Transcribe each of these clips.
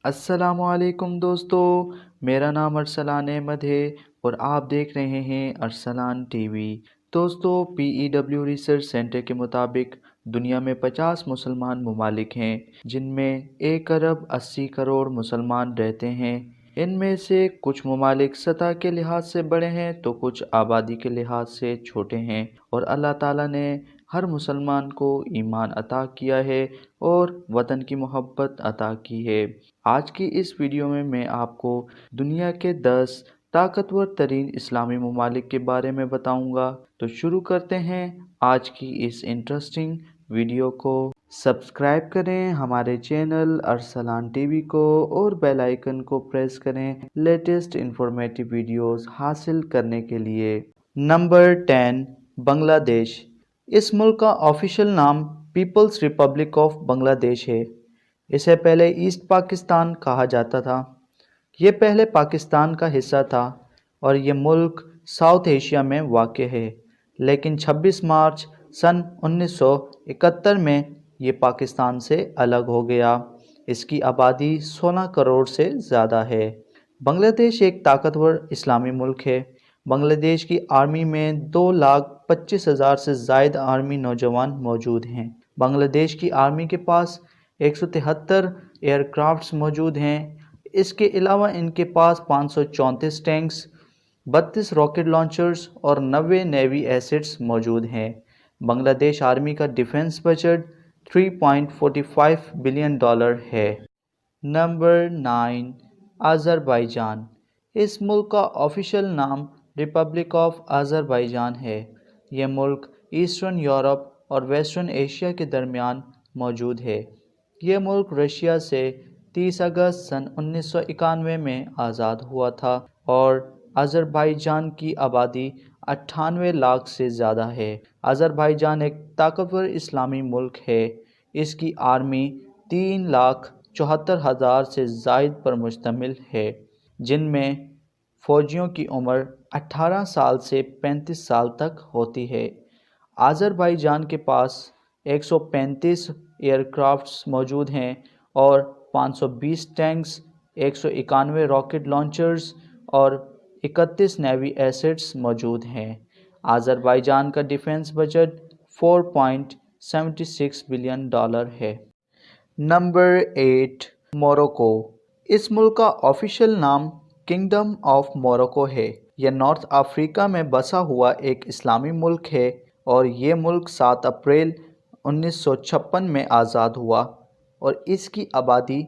السلام علیکم دوستو، میرا نام ارسلان احمد ہے اور آپ دیکھ رہے ہیں ارسلان ٹی وی۔ دوستو، PEW ریسرچ سینٹر کے مطابق دنیا میں 50 مسلمان ممالک ہیں جن میں 1 ارب 80 کروڑ مسلمان رہتے ہیں۔ ان میں سے کچھ ممالک سطح کے لحاظ سے بڑے ہیں تو کچھ آبادی کے لحاظ سے چھوٹے ہیں، اور اللہ تعالیٰ نے ہر مسلمان کو ایمان عطا کیا ہے اور وطن کی محبت عطا کی ہے۔ آج کی اس ویڈیو میں آپ کو دنیا کے 10 طاقتور ترین اسلامی ممالک کے بارے میں بتاؤں گا۔ تو شروع کرتے ہیں آج کی اس انٹرسٹنگ ویڈیو کو۔ سبسکرائب کریں ہمارے چینل ارسلان ٹی وی کو اور بیل آئیکن کو پریس کریں لیٹسٹ انفارمیٹیو ویڈیوز حاصل کرنے کے لیے۔ نمبر 10، بنگلہ دیش۔ اس ملک کا آفیشیل نام پیپلز ریپبلک آف بنگلہ دیش ہے۔ اسے پہلے ایسٹ پاکستان کہا جاتا تھا۔ یہ پہلے پاکستان کا حصہ تھا اور یہ ملک ساؤتھ ایشیا میں واقع ہے، لیکن 26 مارچ سن 1971 میں یہ پاکستان سے الگ ہو گیا۔ اس کی آبادی 16 کروڑ سے زیادہ ہے۔ بنگلہ دیش ایک طاقتور اسلامی ملک ہے۔ بنگلہ دیش کی آرمی میں 2,25,000 سے زائد آرمی نوجوان موجود ہیں۔ بنگلہ دیش کی آرمی کے پاس 173 ایئر کرافٹس موجود ہیں۔ اس کے علاوہ ان کے پاس 534 ٹینکس، 32 راکٹ لانچرز اور 90 نیوی ایسٹس موجود ہیں۔ بنگلہ دیش آرمی کا ڈیفنس بجٹ $3.45 بلین ہے۔ نمبر 9، آذربائیجان۔ اس ملک کا آفیشیل نام ریپبلک آف آذربائیجان ہے۔ یہ ملک ایسٹرن یورپ اور ویسٹرن ایشیا کے درمیان موجود ہے۔ یہ ملک رشیا سے 30 اگست سن 1991 میں آزاد ہوا تھا اور آذربائیجان کی آبادی 98 لاکھ سے زیادہ ہے۔ آذربائیجان ایک طاقتور اسلامی ملک ہے۔ اس کی آرمی 3,74,000 سے زائد پر مشتمل ہے، جن میں فوجیوں کی عمر 18 سال سے 35 سال تک ہوتی ہے۔ آذربائیجان کے پاس 135 ایئر کرافٹس موجود ہیں اور 520 ٹینکس، 191 راکٹ لانچرز اور 31 نیوی ایسٹس موجود ہیں۔ آذربائیجان کا ڈیفنس بجٹ $4.76 بلین ہے۔ Number 8، Morocco. اس ملک کا آفیشیل نام کنگڈم آف موروکو ہے۔ یہ نارتھ افریقہ میں بسا ہوا ایک اسلامی ملک ہے اور یہ ملک 7 اپریل 1956 میں آزاد ہوا اور اس کی آبادی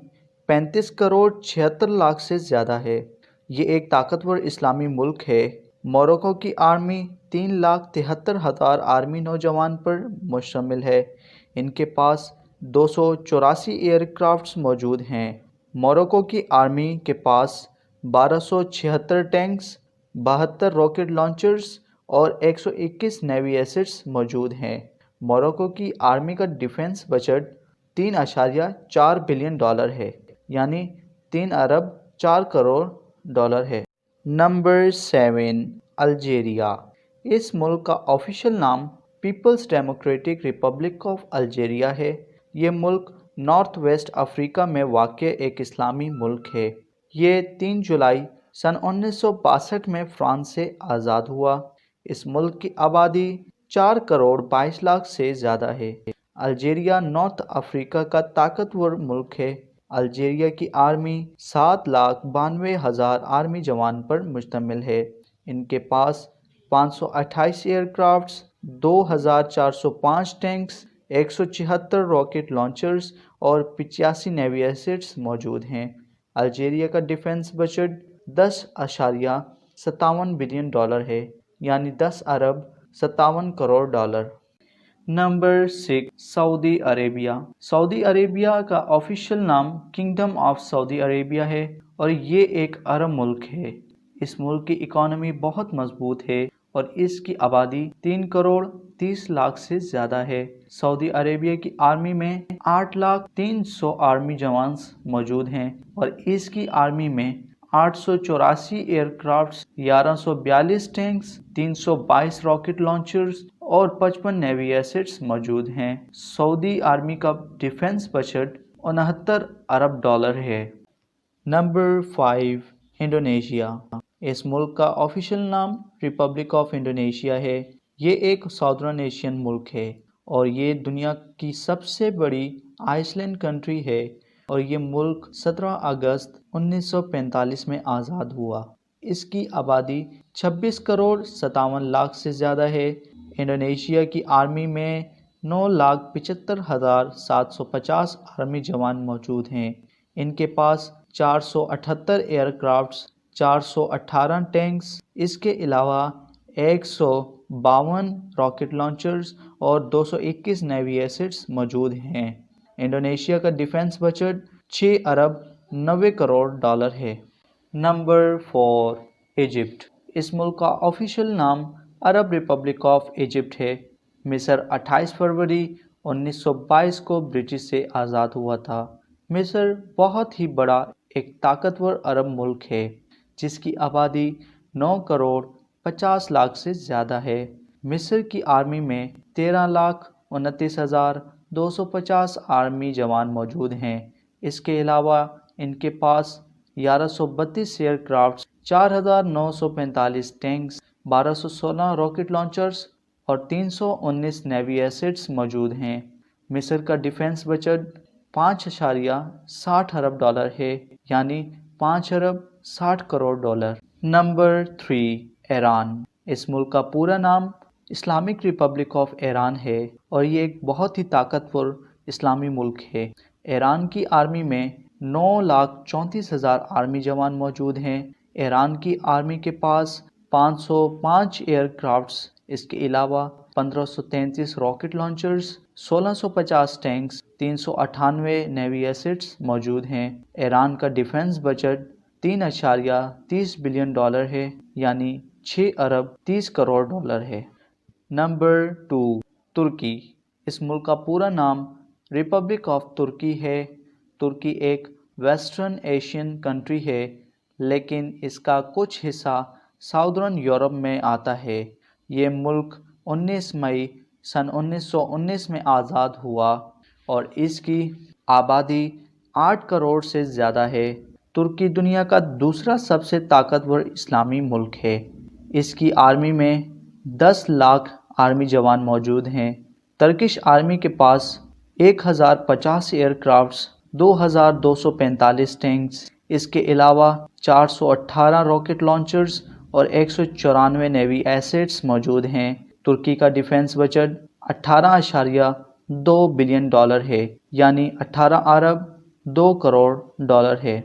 35 کروڑ 76 لاکھ سے زیادہ ہے۔ یہ ایک طاقتور اسلامی ملک ہے۔ موروکو کی آرمی 3,73,000 آرمی نوجوان پر مشتمل ہے۔ ان کے پاس 284 ایئر کرافٹس موجود ہیں۔ موروکو کی آرمی کے پاس 1,276 ٹینکس، 72 راکٹ لانچرز اور 121 نیوی ایسٹس موجود ہیں۔ موروکو کی آرمی کا ڈیفنس بجٹ $3.4 بلین ہے، یعنی 3 ارب 4 کروڑ ہے۔ Number 7، Algeria. اس ملک کا آفیشیل نام پیپلز ڈیموکریٹک ریپبلک آف الجیریا ہے۔ یہ ملک نارتھ ویسٹ افریقہ میں واقع ایک اسلامی ملک ہے۔ یہ 3 جولائی سن 1962 میں فرانس سے آزاد ہوا۔ اس ملک کی آبادی 4 کروڑ 22 لاکھ سے زیادہ ہے۔ الجیریا نارتھ افریقہ کا طاقتور ملک ہے۔ الجیریا کی آرمی 7,92,000 آرمی جوان پر مشتمل ہے۔ ان کے پاس 528 aircrafts, 2,405 tanks, 176 rocket launchers اور 85 نیوی ایسٹس موجود ہیں۔ الجیریا کا ڈیفنس بجٹ $10.57 بلین ہے، یعنی 10 ارب 57 کروڑ۔ نمبر 6، سعودی عربیہ۔ سعودی عربیہ کا آفیشیل نام کنگڈم آف سعودی عربیہ ہے اور یہ ایک عرب ملک ہے۔ اس ملک کی اکانومی بہت مضبوط ہے اور اس کی آبادی 3 کروڑ 30 لاکھ سے زیادہ ہے۔ سعودی عربیہ کی آرمی میں 8,03,000 آرمی جوان موجود ہیں اور اس کی آرمی میں 884 aircrafts, 1,142 tanks, 322 rocket launchers اور 55 نیوی ایسٹس موجود ہیں۔ سعودی آرمی کا ڈیفنس بجٹ $69 ارب ہے۔ Number 5 Indonesia. اس ملک کا آفیشیل نام ریپبلک آف انڈونیشیا ہے۔ یہ ایک ساؤدرن ایشین ملک ہے اور یہ دنیا کی سب سے بڑی آئس لینڈ کنٹری ہے، اور یہ ملک 17 اگست 1945 میں آزاد ہوا۔ اس کی آبادی 26 کروڑ 57 لاکھ سے زیادہ ہے۔ انڈونیشیا کی آرمی میں 9,75,750 آرمی جوان موجود ہیں۔ ان کے پاس 478 ایئر کرافٹس، 418 ٹینکس، اس کے علاوہ 152 راکٹ لانچرز اور 221 نیوی ایسٹس موجود ہیں۔ انڈونیشیا کا ڈیفنس بجٹ 6 ارب 90 کروڑ ڈالر ہے۔ Number 4 Egypt. اس ملک کا آفیشیل نام عرب ریپبلک آف ایجپٹ ہے۔ مصر 28 فروری 1922 کو برٹش سے آزاد ہوا تھا۔ مصر بہت ہی بڑا ایک طاقتور عرب ملک ہے جس کی آبادی 9 کروڑ 50 لاکھ سے زیادہ ہے۔ مصر کی آرمی میں 13,29,250 آرمی جوان موجود ہیں۔ اس کے علاوہ ان کے پاس 1132 aircrafts, 4,945 tanks, 1216 rocket launchers اور 319 نیوی ایسٹس موجود ہیں۔ مصر کا ڈیفنس بجٹ 5.60 ارب ڈالر ہے، یعنی 5 ارب 60 کروڑ ڈالر۔ نمبر 3 ایران۔ اس ملک کا پورا نام اسلامک ریپبلک آف ایران ہے اور یہ ایک بہت ہی طاقتور اسلامی ملک ہے۔ ایران کی آرمی میں 9,34,000 آرمی جوان موجود ہیں۔ ایران کی آرمی کے پاس 505 ایئر کرافٹس، اس کے علاوہ 1533 rocket launchers, 1650 tanks, 398 navy assets موجود ہیں۔ ایران کا ڈیفنس بجٹ 3.30 بلین ڈالر ہے، یعنی 6 ارب 30 کروڑ ڈالر ہے۔ نمبر 2 ترکی۔ اس ملک کا پورا نام ریپبلک آف ترکی ہے۔ ترکی ایک ویسٹرن ایشین کنٹری ہے، لیکن اس کا کچھ حصہ ساؤدرن یورپ میں آتا ہے۔ یہ ملک 19 مئی سن 1919 میں آزاد ہوا اور اس کی آبادی 8 کروڑ سے زیادہ ہے۔ ترکی دنیا کا دوسرا سب سے طاقتور اسلامی ملک ہے۔ اس کی آرمی میں 10 لاکھ آرمی جوان موجود ہیں۔ ترکش آرمی کے پاس 1,050 ایئر کرافٹس، 2,245 ٹینکس، اس کے علاوہ 418 راکٹ لانچرز اور 194 نیوی ایسٹس موجود ہیں۔ ترکی کا ڈیفنس بجٹ 18.2 بلین ڈالر ہے، یعنی 18 ارب 2 کروڑ ڈالر ہے۔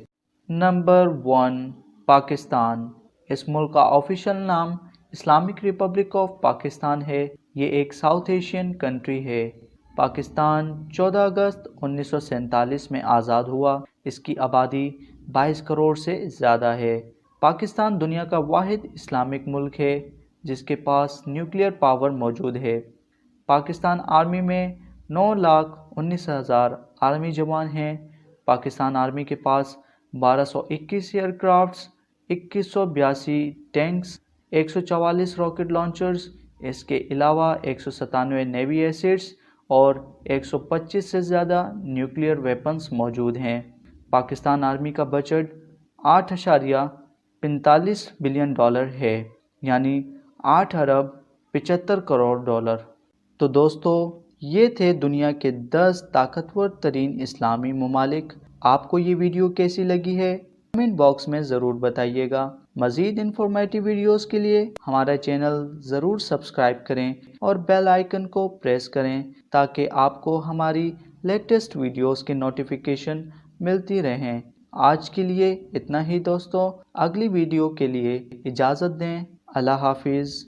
نمبر 1 پاکستان۔ اس ملک کا آفیشیل نام اسلامک ریپبلک آف پاکستان ہے۔ یہ ایک ساؤتھ ایشین کنٹری ہے۔ پاکستان 14 اگست 1947 میں آزاد ہوا۔ اس کی آبادی 22 کروڑ سے زیادہ ہے۔ پاکستان دنیا کا واحد اسلامک ملک ہے جس کے پاس نیوکلیئر پاور موجود ہے۔ پاکستان آرمی میں 9,19,000 آرمی جوان ہیں۔ پاکستان آرمی کے پاس 1,221 aircrafts, 2,182 tanks, 144 rocket launchers, اس کے علاوہ 197 نیوی ایسٹس اور 125 سے زیادہ نیوکلیئر ویپنز موجود ہیں۔ پاکستان آرمی کا بجٹ 8.45 بلین ڈالر ہے، یعنی 8 ارب 75 کروڑ ڈالر۔ تو دوستو، یہ تھے دنیا کے 10 طاقتور ترین اسلامی ممالک۔ آپ کو یہ ویڈیو کیسی لگی ہے؟ کمنٹ باکس میں ضرور بتائیے گا۔ مزید انفارمیٹیو ویڈیوز کے لیے ہمارا چینل ضرور سبسکرائب کریں اور بیل آئیکن کو پریس کریں تاکہ آپ کو ہماری لیٹسٹ ویڈیوز کے نوٹیفیکیشن ملتی رہیں۔ آج کے لیے اتنا ہی دوستو، اگلی ویڈیو کے لیے اجازت دیں۔ اللہ حافظ۔